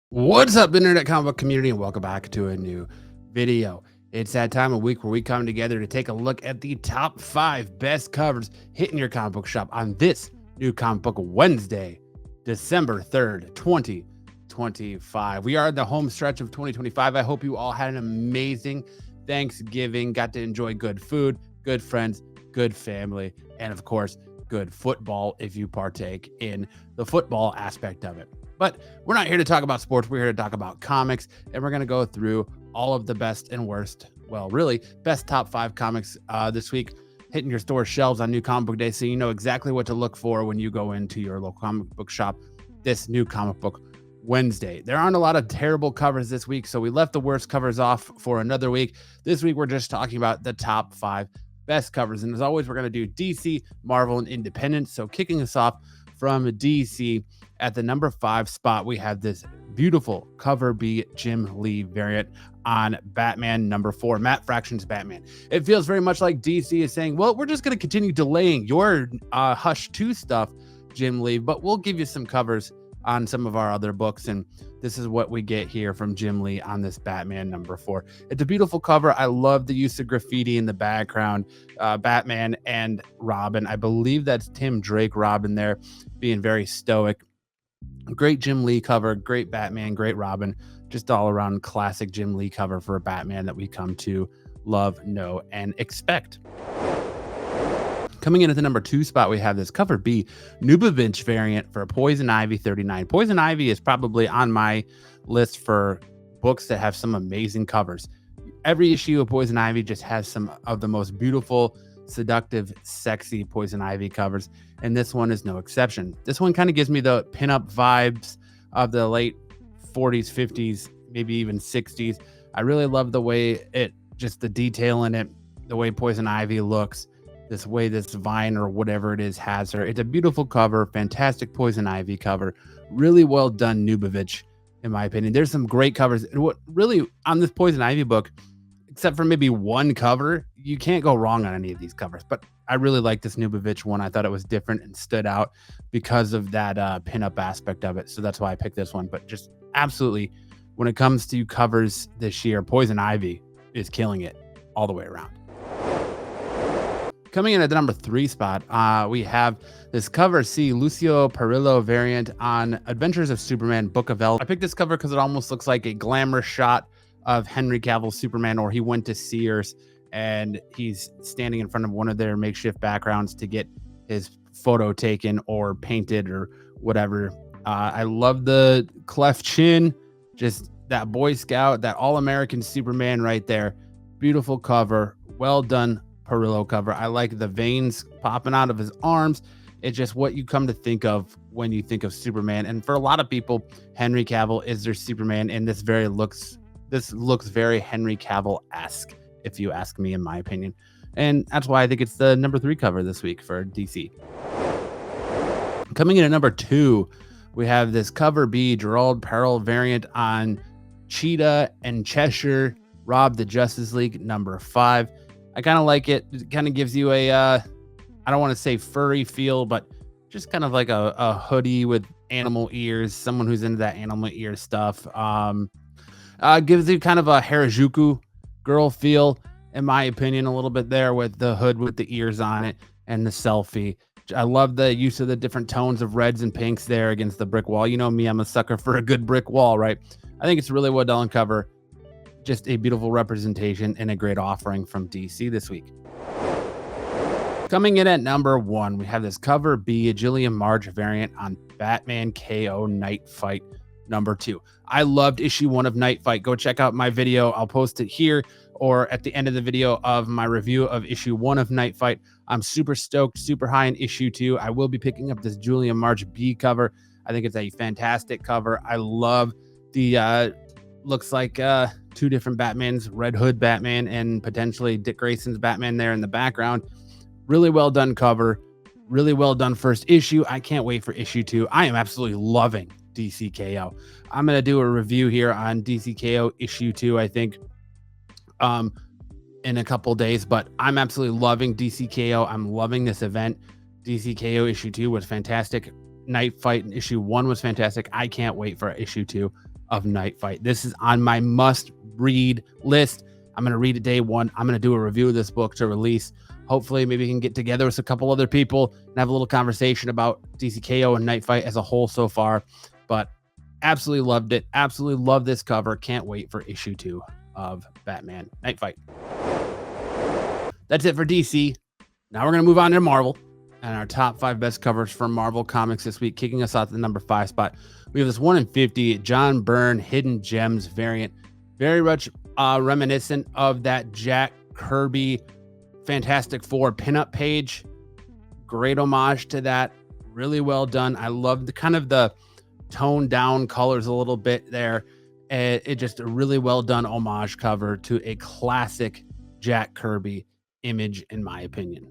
What's up, internet comic book community, and welcome back to a new video. It's that time of week where we come together to take a look at the top 5 best covers hitting your comic book shop on this new comic book Wednesday, December 3rd, 2025. We are at the home stretch of 2025. I hope you all had an amazing Thanksgiving, got to enjoy good food, good friends, good family, and of course, good football if you partake in the football aspect of it. But we're not here to talk about sports. We're here to talk about comics, and we're going to go through all of the best and worst, well, really, best top 5 comics this week hitting your store shelves on New Comic Book Day, so you know exactly what to look for when you go into your local comic book shop this new comic book Wednesday. There aren't a lot of terrible covers this week, so we left the worst covers off for another week. This week, we're just talking about the top 5 best covers, and as always, we're going to do DC, Marvel, and Independent. So kicking us off from DC, at the number 5 spot, we have this beautiful cover B Jim Lee variant on Batman number 4, Matt Fraction's Batman. It feels very much like DC is saying, well, we're just going to continue delaying your Hush 2 stuff, Jim Lee, but we'll give you some covers on some of our other books. And this is what we get here from Jim Lee on this Batman number 4. It's a beautiful cover. I love the use of graffiti in the background. Batman and Robin. I believe that's Tim Drake Robin there, being very stoic. Great Jim Lee cover, great Batman, great Robin, just all around classic Jim Lee cover for a Batman that we come to love, know, and expect. Coming in at the number 2 spot, we have this cover B Nubavitch variant for Poison Ivy 39. Poison Ivy is probably on my list for books that have some amazing covers. Every issue of Poison Ivy just has some of the most beautiful, seductive, sexy Poison Ivy covers, and this one is no exception. This one kind of gives me the pinup vibes of the late 40s, 50s, maybe even 60s. I really love the way just the detail in it, the way Poison Ivy looks, this way this vine or whatever it is has her. It's a beautiful cover, fantastic Poison Ivy cover, really well done Nubavitch, in my opinion. There's some great covers. What really on this Poison Ivy book, except for maybe one cover, you can't go wrong on any of these covers. But I really like this Nubavitch one. I thought it was different and stood out because of that pinup aspect of it. So that's why I picked this one. But just absolutely, when it comes to covers this year, Poison Ivy is killing it all the way around. Coming in at the number 3 spot, we have this cover C, Lucio Perillo variant on Adventures of Superman, Book of L. I picked this cover because it almost looks like a glamour shot of Henry Cavill's Superman, or he went to Sears and he's standing in front of one of their makeshift backgrounds to get his photo taken or painted or whatever. I love the cleft chin, just that Boy Scout, that all-American Superman right there. Beautiful cover, well done Perillo cover. I like the veins popping out of his arms. It's just what you come to think of when you think of Superman. And for a lot of people, Henry Cavill is their Superman, and this looks very Henry Cavill-esque, if you ask me, in my opinion. And that's why I think it's the number 3 cover this week for DC. Coming in at number 2, we have this cover B, Gerald Perel variant on Cheetah and Cheshire, Rob the Justice League, number 5. I kind of like it. It kind of gives you a, I don't want to say furry feel, but just kind of like a hoodie with animal ears, someone who's into that animal ear stuff. Gives you kind of a Harajuku girl feel, in my opinion, a little bit there with the hood with the ears on it and the selfie. I love the use of the different tones of reds and pinks there against the brick wall. You know me, I'm a sucker for a good brick wall, right? I think it's a really well done cover. Just a beautiful representation and a great offering from DC this week. Coming in at number 1, we have this cover B, a Jillian March variant on Batman KO Night Fight number 2. I loved issue 1 of Night Fight. Go check out my video. I'll post it here or at the end of the video of my review of issue 1 of Night Fight. I'm super stoked, super high in issue 2. I will be picking up this Julian March B cover. I think it's a fantastic cover. I love the looks like 2 different Batmans, Red Hood Batman and potentially Dick Grayson's Batman there in the background. Really well done cover. Really well done first issue. I can't wait for issue 2. I am absolutely loving DCKO. I'm going to do a review here on DCKO issue 2, I think, in a couple days, but I'm absolutely loving DCKO. I'm loving this event. DCKO issue 2 was fantastic. Night Fight issue 1 was fantastic. I can't wait for issue 2. of Night Fight. This is on my must read list. I'm going to read it day one. I'm going to do a review of this book to release. Hopefully, maybe we can get together with a couple other people and have a little conversation about DCKO and Night Fight as a whole so far. But absolutely loved it. Absolutely love this cover. Can't wait for issue 2 of Batman Night Fight. That's it for DC. Now we're going to move on to Marvel and our top 5 best covers from Marvel Comics this week. Kicking us off the number 5 spot, we have this 1 in 50 John Byrne Hidden Gems variant. Very much reminiscent of that Jack Kirby Fantastic Four pinup page. Great homage to that. Really well done. I love the kind of the toned down colors a little bit there. It just a really well done homage cover to a classic Jack Kirby image, in my opinion.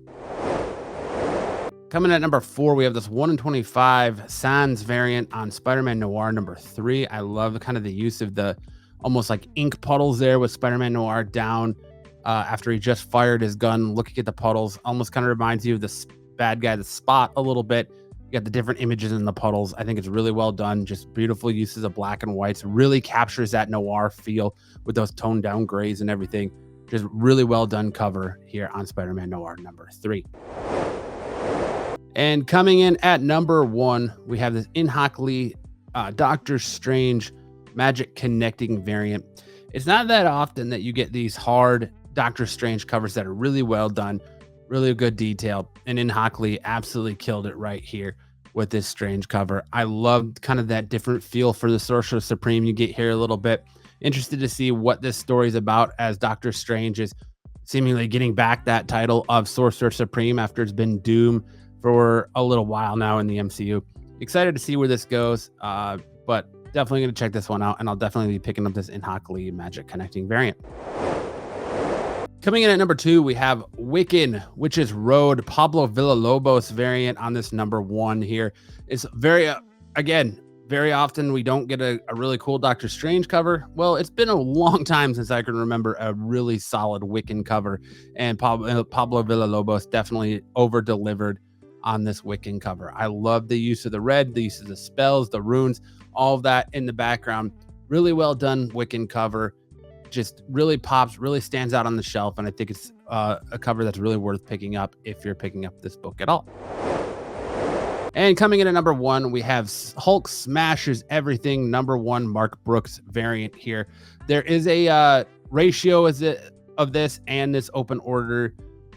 Coming at number 4, we have this 1 in 25 Sans variant on Spider-Man Noir number 3. I love kind of the use of the almost like ink puddles there with Spider-Man Noir down after he just fired his gun, looking at the puddles. Almost kind of reminds you of the bad guy, the Spot, a little bit. You got the different images in the puddles. I think it's really well done. Just beautiful uses of black and whites. Really captures that noir feel with those toned down grays and everything. Just really well done cover here on Spider-Man Noir number 3. And coming in at number 1, we have this In-Hawk Lee Doctor Strange Magic Connecting variant. It's not that often that you get these hard Doctor Strange covers that are really well done, really good detail, and In-Hawk Lee absolutely killed it right here with this Strange cover. I loved kind of that different feel for the Sorcerer Supreme you get here a little bit. Interested to see what this story is about as Doctor Strange is seemingly getting back that title of Sorcerer Supreme after it's been Doom for a little while now in the MCU. Excited to see where this goes, but definitely going to check this one out, and I'll definitely be picking up this In-Hawk Lee Magic Connecting variant. Coming in at number 2, we have Wiccan, Witch's Road, Pablo Villalobos variant on this number 1 here. It's very, again, very often we don't get a really cool Doctor Strange cover. Well, it's been a long time since I can remember a really solid Wiccan cover, and Pablo Villalobos definitely over-delivered on this Wiccan cover. I love the use of the red, the use of the spells, the runes, all of that in the background. Really well done Wiccan cover. Just really pops, really stands out on the shelf, and I think it's a cover that's really worth picking up if you're picking up this book at all. And coming in at number 1, we have Hulk Smashes Everything number 1 Mark Brooks variant here. There is a ratio of this and this open order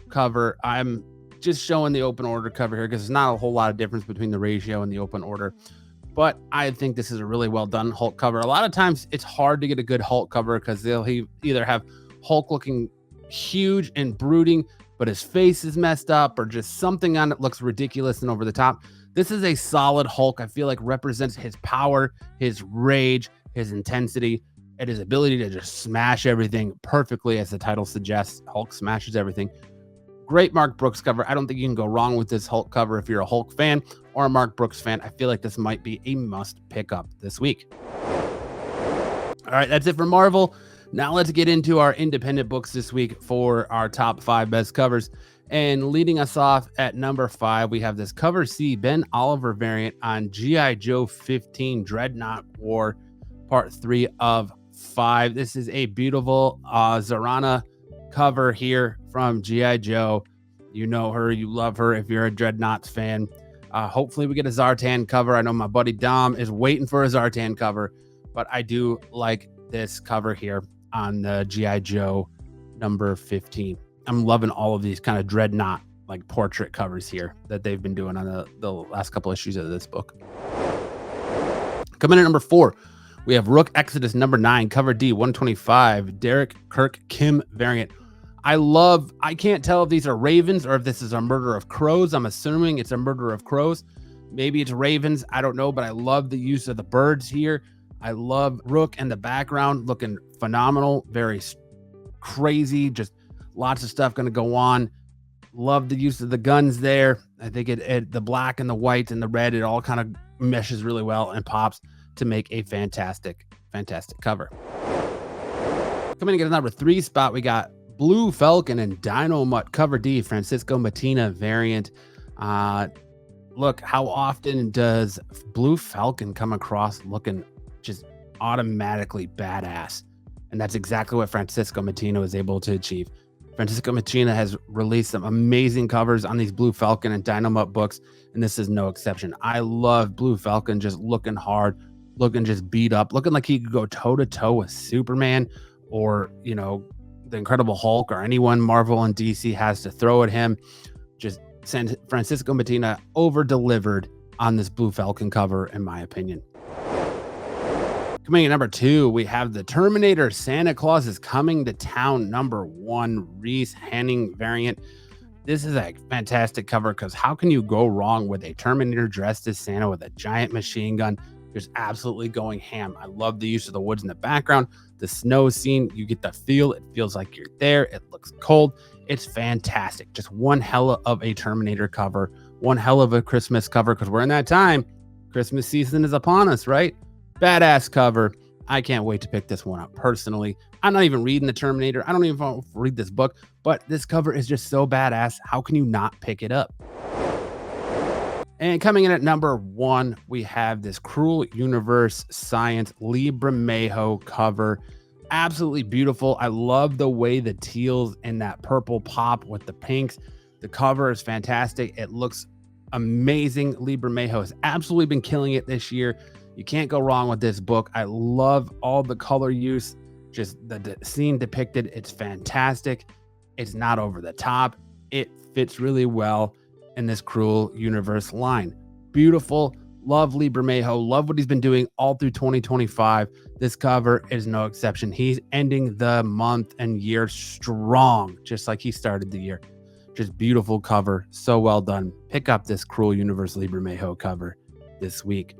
cover. I'm just showing the open order cover here because there's not a whole lot of difference between the ratio and the open order. But I think this is a really well done Hulk cover. A lot of times it's hard to get a good Hulk cover because they'll either have Hulk looking huge and brooding, but his face is messed up, or just something on it looks ridiculous and over the top. This is a solid Hulk. I feel like represents his power, his rage, his intensity, and his ability to just smash everything perfectly, as the title suggests. Hulk smashes everything. Great Mark Brooks cover. I don't think you can go wrong with this Hulk cover if you're a Hulk fan or a Mark Brooks fan. I feel like this might be a must pick up this week. All right, that's it for Marvel. Now let's get into our independent books this week for our top 5 best covers. And leading us off at number 5, we have this Cover C Ben Oliver variant on G.I. Joe 15 Dreadnought War, part 3 of 5. This is a beautiful Zarana cover here from G.I. Joe. You know her, you love her if you're a Dreadnoughts fan. Hopefully we get a Zartan cover. I know my buddy Dom is waiting for a Zartan cover, but I do like this cover here on the G.I. Joe number 15. I'm loving all of these kind of Dreadnought like portrait covers here that they've been doing on the last couple issues of this book. Coming in at number 4, we have Rook Exodus number 9, cover D, 125, Derek Kirk Kim variant. I can't tell if these are Ravens or if this is a Murder of Crows. I'm assuming it's a Murder of Crows. Maybe it's Ravens. I don't know, but I love the use of the birds here. I love Rook and the background looking phenomenal. Very crazy. Just lots of stuff going to go on. Love the use of the guns there. I think the black and the white and the red, it all kind of meshes really well and pops to make a fantastic cover. Coming in at number 3 spot, we got Blue Falcon and Dino Mutt cover D, Francisco Matina variant. Look, how often does Blue Falcon come across looking just automatically badass. And that's exactly what Francisco Mattina was able to achieve. Francisco Mattina has released some amazing covers on these Blue Falcon and Dynamite books, and this is no exception. I love Blue Falcon just looking hard, looking just beat up, looking like he could go toe to toe with Superman or, the Incredible Hulk or anyone Marvel and DC has to throw at him. Just send Francisco Mattina over delivered on this Blue Falcon cover, in my opinion. Coming in number 2, we have the Terminator Santa Claus is Coming to Town #1 Reese Henning variant. This is a fantastic cover because how can you go wrong with a Terminator dressed as Santa with a giant machine gun? Just absolutely going ham. I love the use of the woods in the background. The snow scene, you get the feel. It feels like you're there. It looks cold. It's fantastic. Just one hell of a Terminator cover. One hell of a Christmas cover because we're in that time. Christmas season is upon us, right? Badass cover. I can't wait to pick this one up personally. I'm not even reading the Terminator. I don't even read this book, but this cover is just so badass. How can you not pick it up? And coming in at number 1, we have this Cruel Universe Science Lee Bermejo cover. Absolutely beautiful. I love the way the teals and that purple pop with the pinks. The cover is fantastic. It looks amazing. Lee Bermejo has absolutely been killing it this year. You can't go wrong with this book. I love all the color use, just the scene depicted. It's fantastic. It's not over the top. It fits really well in this Cruel Universe line. Beautiful. Love Lee Bermejo. Love what he's been doing all through 2025. This cover is no exception. He's ending the month and year strong, just like he started the year. Just beautiful cover. So well done. Pick up this Cruel Universe Lee Bermejo cover this week.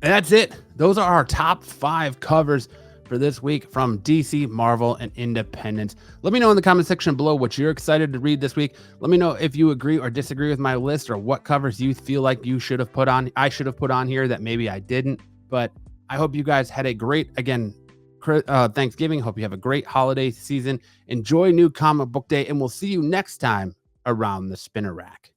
And that's it. Those are our top 5 covers for this week from DC, Marvel, and Independence. Let me know in the comment section below what you're excited to read this week. Let me know if you agree or disagree with my list or what covers you feel like I should have put on here that maybe I didn't. But I hope you guys had a great, Thanksgiving. Hope you have a great holiday season. Enjoy New Comic Book Day, and we'll see you next time around the spinner rack.